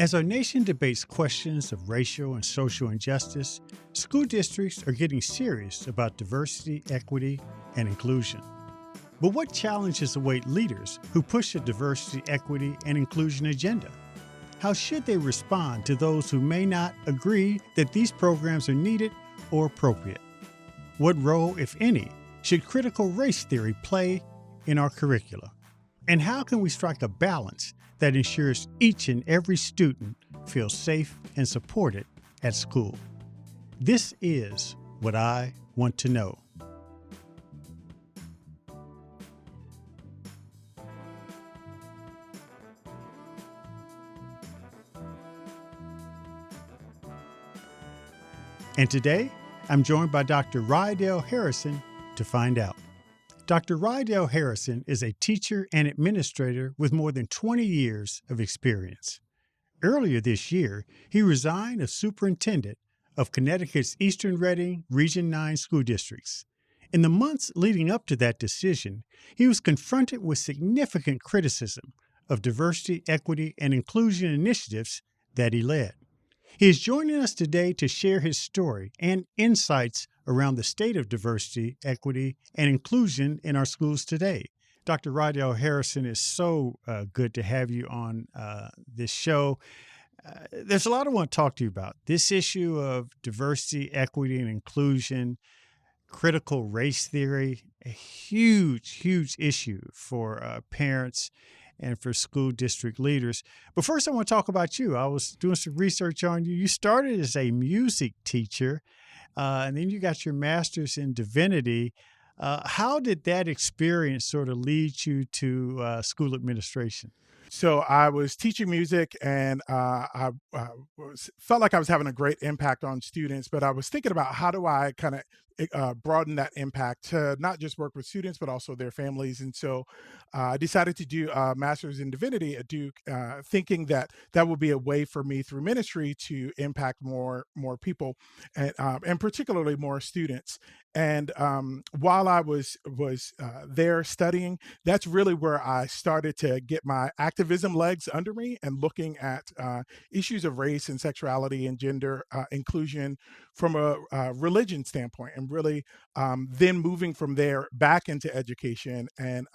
As our nation debates questions of racial and social injustice, school districts are getting serious about diversity, equity, and inclusion. But what challenges await leaders who push a diversity, equity, and inclusion agenda? How should they respond to those who may not agree that these programs are needed or appropriate? What role, if any, should critical race theory play in our curricula? And how can we strike a balance that ensures each and every student feels safe and supported at school? This is what I want to know. And today, I'm joined by Dr. Rydell Harrison to find out. Dr. Rydell Harrison is a teacher and administrator with more than 20 years of experience. Earlier this year, he resigned as superintendent of Connecticut's Eastern Reading Region 9 school districts. In the months leading up to that decision, he was confronted with significant criticism of diversity, equity, and inclusion initiatives that he led. He is joining us today to share his story and insights around the state of diversity, equity, and inclusion in our schools today. Dr. Rydell Harrison, is so good to have you on this show. There's a lot I want to talk to you about. This issue of diversity, equity, and inclusion, critical race theory, a huge issue for parents and for school district leaders. But first, I want to talk about you. I was doing some research on you. You started as a music teacher, and then you got your master's in divinity. How did that experience sort of lead you to school administration? So I was teaching music, and felt like I was having a great impact on students, but I was thinking about how do I kind of broaden that impact to not just work with students, but also their families. And so I decided to do a master's in divinity at Duke, thinking that that would be a way for me through ministry to impact more people, and particularly more students. And while I was there studying, that's really where I started to get my activism legs under me and looking at issues of race and sexuality and gender inclusion from a religion standpoint, and really then moving from there back into education and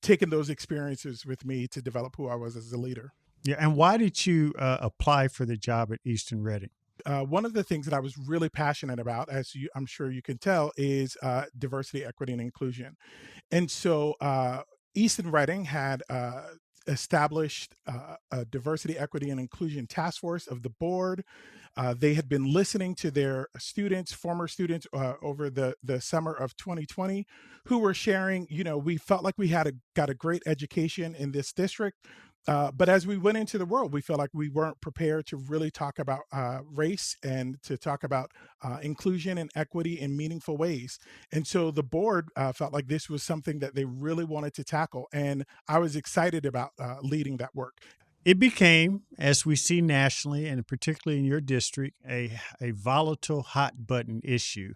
taking those experiences with me to develop who I was as a leader. Yeah, and why did you apply for the job at Easton Reading? One of the things that I was really passionate about, as I'm sure you can tell, is diversity, equity, and inclusion. And so Easton Reading had established a diversity, equity, and inclusion task force of the board. They had been listening to their students, former students, over the summer of 2020, who were sharing, we felt like we got a great education in this district. But as we went into the world, we felt like we weren't prepared to really talk about race and to talk about inclusion and equity in meaningful ways. And so the board felt like this was something that they really wanted to tackle. And I was excited about leading that work. It became, as we see nationally, and particularly in your district, a volatile, hot button issue.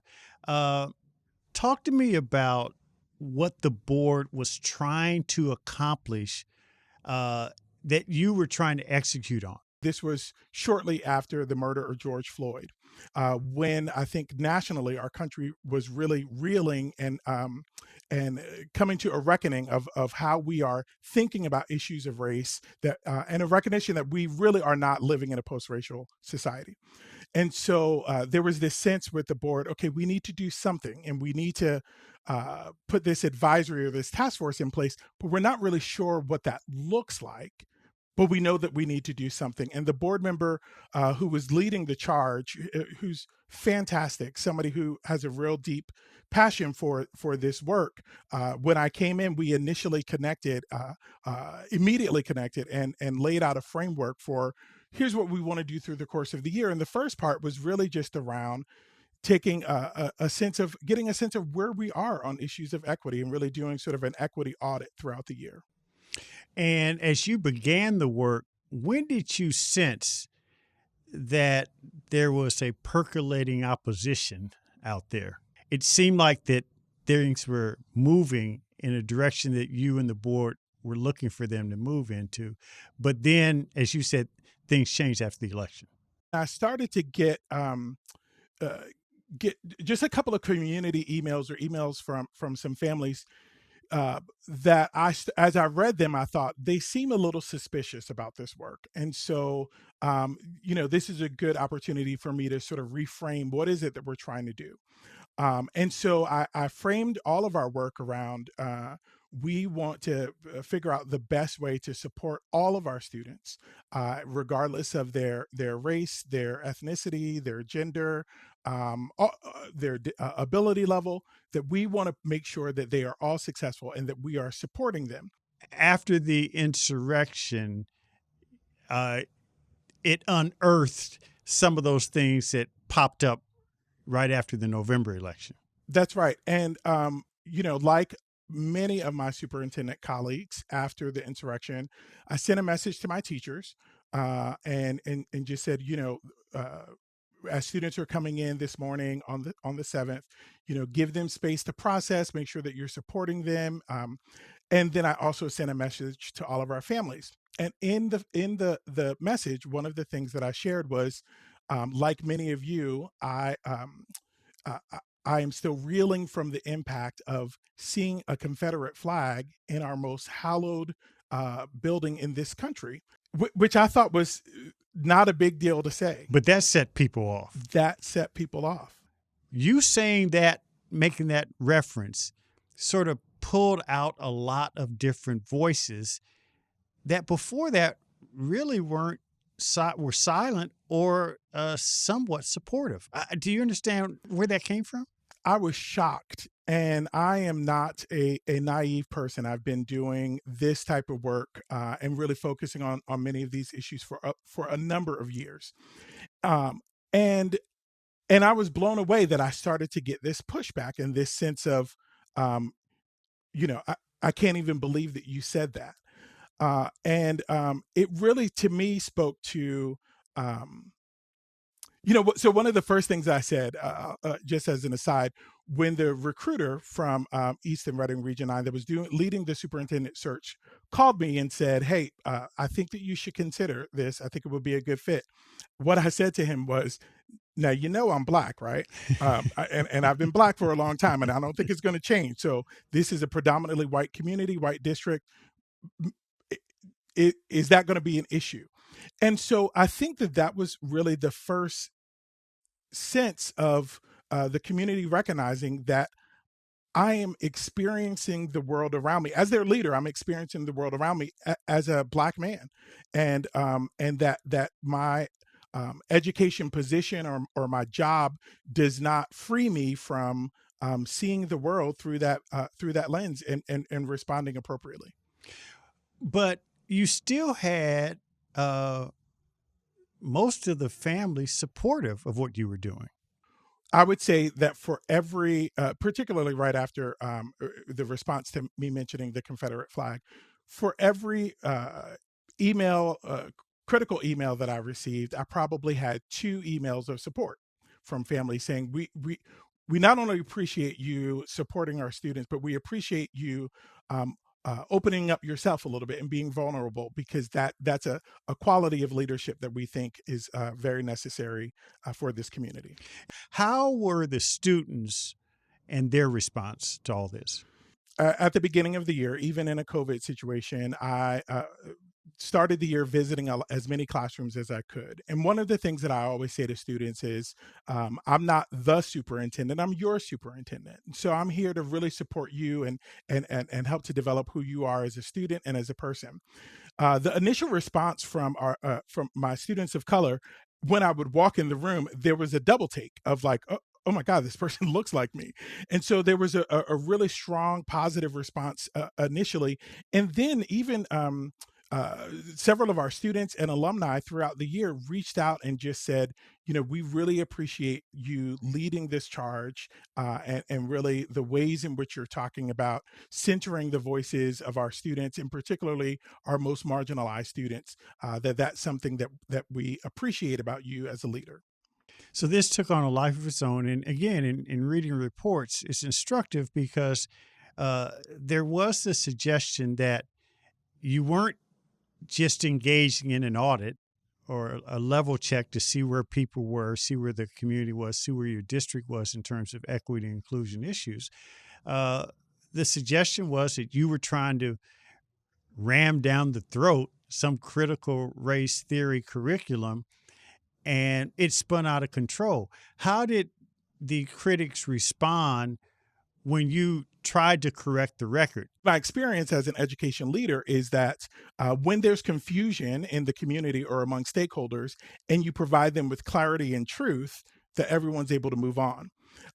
Talk to me about what the board was trying to accomplish that you were trying to execute on. This was shortly after the murder of George Floyd, when I think nationally our country was really reeling and coming to a reckoning of how we are thinking about issues of race, that and a recognition that we really are not living in a post-racial society. And so there was this sense with the board, okay, we need to do something, and we need to put this advisory or this task force in place, but we're not really sure what that looks like. But we know that we need to do something. And the board member who was leading the charge, who's fantastic, somebody who has a real deep passion for this work. When I came in, we initially immediately connected and laid out a framework for here's what we want to do through the course of the year. And the first part was really just around taking getting a sense of where we are on issues of equity and really doing sort of an equity audit throughout the year. And as you began the work, when did you sense that there was a percolating opposition out there? It seemed like that things were moving in a direction that you and the board we're looking for them to move into. But then, as you said, things changed after the election. I started to uh, get just a couple of community emails or emails from some families that as I read them, I thought they seem a little suspicious about this work, and so this is a good opportunity for me to sort of reframe what is it that we're trying to do. And so I framed all of our work around we want to figure out the best way to support all of our students, regardless of their race, their ethnicity, their gender, their ability level. That we want to make sure that they are all successful and that we are supporting them. After the insurrection, uh, it unearthed some of those things that popped up right after the November election. That's right. And, like many of my superintendent colleagues after the insurrection, I sent a message to my teachers and just said, as students are coming in this morning on the 7th, give them space to process, make sure that you're supporting them. And then I also sent a message to all of our families. And in the message, one of the things that I shared was, like many of you, I, I am still reeling from the impact of seeing a Confederate flag in our most hallowed building in this country, which I thought was not a big deal to say. But that set people off. That set people off. You saying that, making that reference, sort of pulled out a lot of different voices that before that really were silent or somewhat supportive. Do you understand where that came from? I was shocked, and I am not a naive person. I've been doing this type of work and really focusing on many of these issues for a number of years, and I was blown away that I started to get this pushback and this sense of, I can't even believe that you said that. It really, to me, spoke to, so one of the first things I said, just as an aside, when the recruiter from Easton Reading Region 9 that was leading the superintendent search called me and said, hey, I think that you should consider this. I think it would be a good fit. What I said to him was, now, I'm Black, right? And I've been Black for a long time, and I don't think it's going to change. So this is a predominantly white community, white district. Is that going to be an issue? And so I think that was really the first sense of the community recognizing that I am experiencing the world around me as their leader. I'm experiencing the world around me as a Black man, and that my education position or my job does not free me from seeing the world through that lens and responding appropriately. But you still had most of the family supportive of what you were doing. I would say that for every, particularly right after the response to me mentioning the Confederate flag, for every critical email that I received, I probably had 2 emails of support from families saying, we not only appreciate you supporting our students, but we appreciate you opening up yourself a little bit and being vulnerable, because that's a quality of leadership that we think is very necessary for this community. How were the students and their response to all this? At the beginning of the year, even in a COVID situation, I started the year visiting as many classrooms as I could. And one of the things that I always say to students is, I'm not the superintendent, I'm your superintendent. So I'm here to really support you and help to develop who you are as a student and as a person. The initial response from my students of color, when I would walk in the room, there was a double take of like, oh my God, this person looks like me. And so there was a really strong positive response initially. And then even several of our students and alumni throughout the year reached out and just said, we really appreciate you leading this charge and really the ways in which you're talking about centering the voices of our students, and particularly our most marginalized students, that's something that we appreciate about you as a leader. So this took on a life of its own. And again, in reading reports, it's instructive because there was the suggestion that you weren't just engaging in an audit or a level check to see where people were, see where the community was, see where your district was in terms of equity and inclusion issues. Uh, the suggestion was that you were trying to ram down the throat some critical race theory curriculum, and it spun out of control. How did the critics respond when you tried to correct the record? My experience as an education leader is that when there's confusion in the community or among stakeholders, and you provide them with clarity and truth, that everyone's able to move on.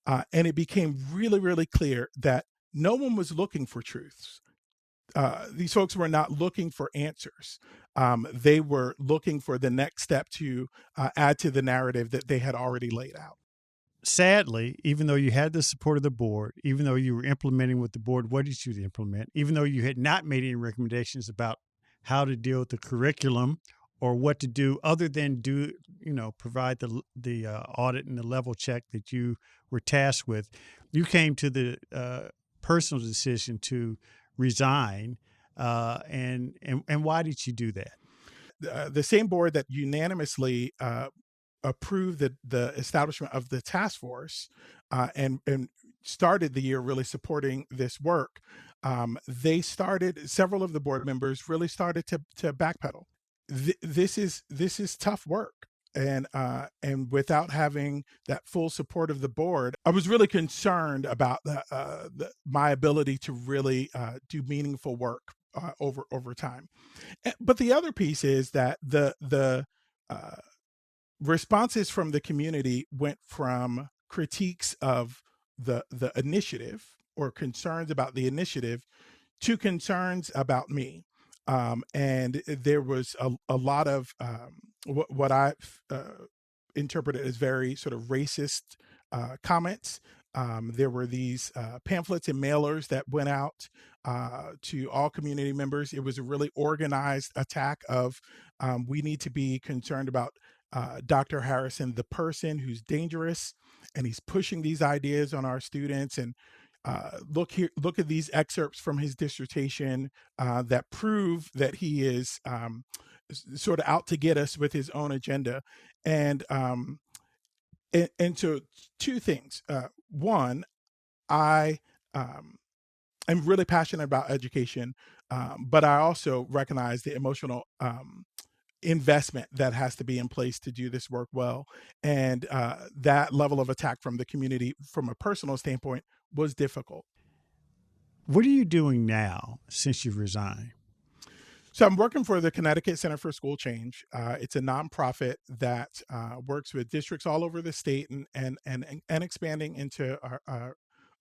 And it became really, really clear that no one was looking for truths. These folks were not looking for answers. They were looking for the next step to add to the narrative that they had already laid out. Sadly, even though you had the support of the board, even though you were implementing what the board wanted you to implement, even though you had not made any recommendations about how to deal with the curriculum or what to do other than provide the audit and the level check that you were tasked with, you came to the personal decision to resign. And why did you do that? The same board that unanimously approved the establishment of the task force and started the year really supporting this work. Several of the board members really started to backpedal. This is tough work. And without having that full support of the board, I was really concerned about my ability to really do meaningful work over time. But the other piece is that the uh, responses from the community went from critiques of the initiative or concerns about the initiative to concerns about me. And there was a lot of what I interpreted as very sort of racist comments. There were these pamphlets and mailers that went out to all community members. It was a really organized attack of we need to be concerned about Dr. Harrison, the person who's dangerous, and he's pushing these ideas on our students. And look at these excerpts from his dissertation that prove that he is sort of out to get us with his own agenda. And so two things. One, I am really passionate about education, but I also recognize the emotional investment that has to be in place to do this work well. And that level of attack from the community, from a personal standpoint, was difficult. What are you doing now since you've resigned? So I'm working for the Connecticut Center for School Change. It's a nonprofit that works with districts all over the state and expanding into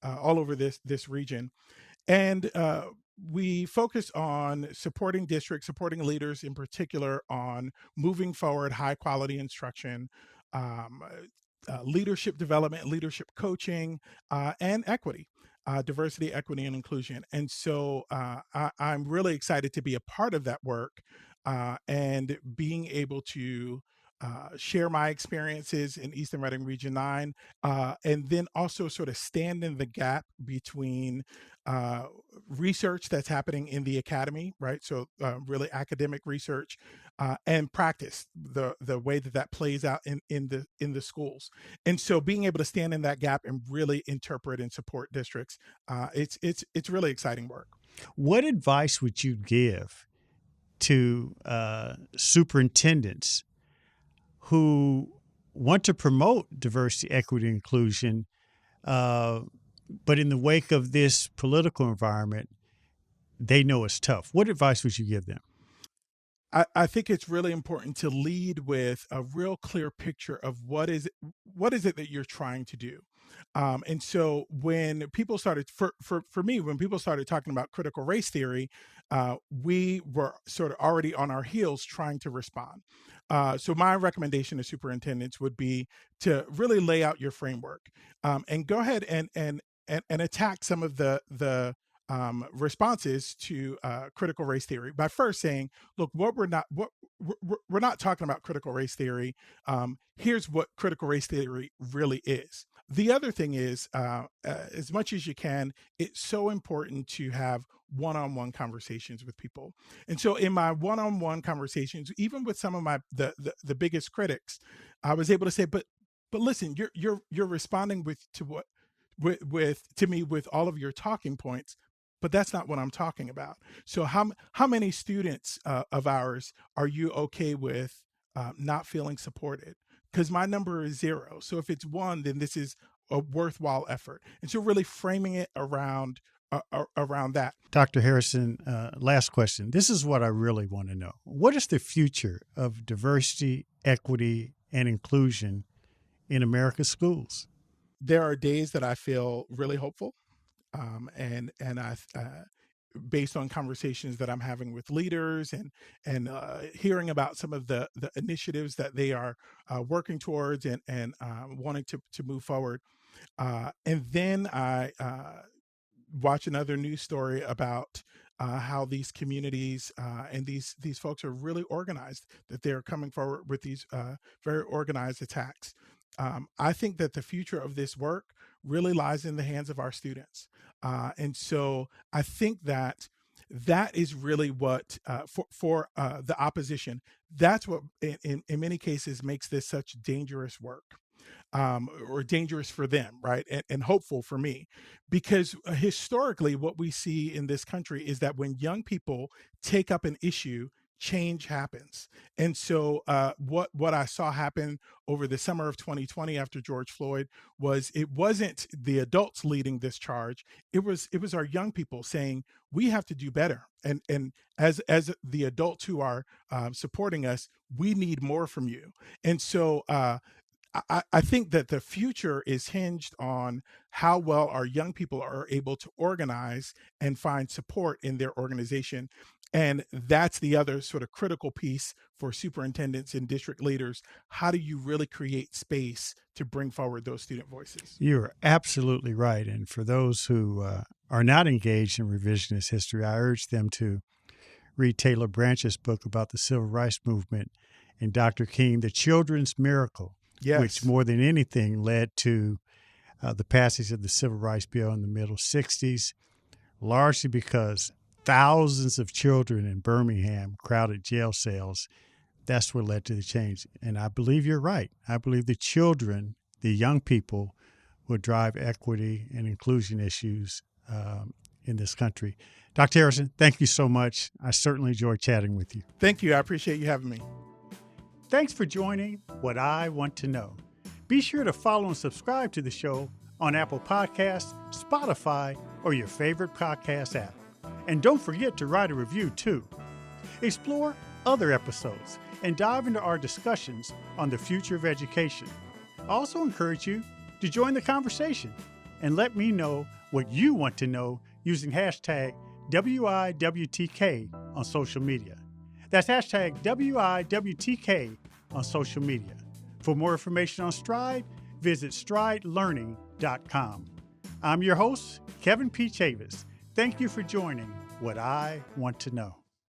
all over this region. And we focus on supporting districts, supporting leaders in particular on moving forward high quality instruction, um, leadership development, leadership coaching, and equity. Diversity, equity, and inclusion. And so I'm really excited to be a part of that work and being able to share my experiences in Easton Reading Region 9, and then also sort of stand in the gap between uh, research that's happening in the academy, right? So really academic research and practice, the way that plays out in the schools. And so being able to stand in that gap and really interpret and support districts, it's really exciting work. What advice would you give to superintendents who want to promote diversity, equity, and inclusion, but in the wake of this political environment, they know it's tough? What advice would you give them? I think it's really important to lead with a real clear picture of what is it that you're trying to do. And so when people started for me, when people started talking about critical race theory, we were sort of already on our heels trying to respond. So my recommendation to superintendents would be to really lay out your framework and go ahead and attack some of the responses to critical race theory by first saying, look, we're not talking about critical race theory. Here's what critical race theory really is. The other thing is, as much as you can, it's so important to have one-on-one conversations with people. And so in my one-on-one conversations, even with some of the biggest critics, I was able to say, but listen, you're responding with to me with all of your talking points, but that's not what I'm talking about. So how many students of ours are you okay with not feeling supported? Because my number is 0. So if it's 1, then this is a worthwhile effort. And so really framing it around that. Dr. Harrison, last question. This is what I really want to know. What is the future of diversity, equity, and inclusion in America's schools? There are days that I feel really hopeful, and I based on conversations that I'm having with leaders and hearing about some of the initiatives that they are working towards and wanting to move forward. And then I watch another news story about how these communities and these folks are really organized, that they're coming forward with these very organized attacks. I think that the future of this work really lies in the hands of our students. And so I think that that is really what for the opposition, that's what in many cases makes this such dangerous work, or dangerous for them, right? And hopeful for me, because historically, what we see in this country is that when young people take up an issue, change happens. And so, what I saw happen over the summer of 2020 after George Floyd was it wasn't the adults leading this charge. It was our young people saying we have to do better. And as the adults who are supporting us, we need more from you. And so. I think that the future is hinged on how well our young people are able to organize and find support in their organization. And that's the other sort of critical piece for superintendents and district leaders. How do you really create space to bring forward those student voices? You're absolutely right. And for those who are not engaged in revisionist history, I urge them to read Taylor Branch's book about the Civil Rights Movement and Dr. King, The Children's Miracle. Yes. Which more than anything led to the passage of the Civil Rights Bill in the middle 60s, largely because thousands of children in Birmingham crowded jail cells. That's what led to the change. And I believe you're right. I believe the children, the young people, will drive equity and inclusion issues in this country. Dr. Harrison, thank you so much. I certainly enjoyed chatting with you. Thank you. I appreciate you having me. Thanks for joining What I Want to Know. Be sure to follow and subscribe to the show on Apple Podcasts, Spotify, or your favorite podcast app. And don't forget to write a review, too. Explore other episodes and dive into our discussions on the future of education. I also encourage you to join the conversation and let me know what you want to know using hashtag WIWTK on social media. That's hashtag WIWTK on social media. For more information on Stride, visit stridelearning.com. I'm your host, Kevin P. Chavis. Thank you for joining What I Want to Know.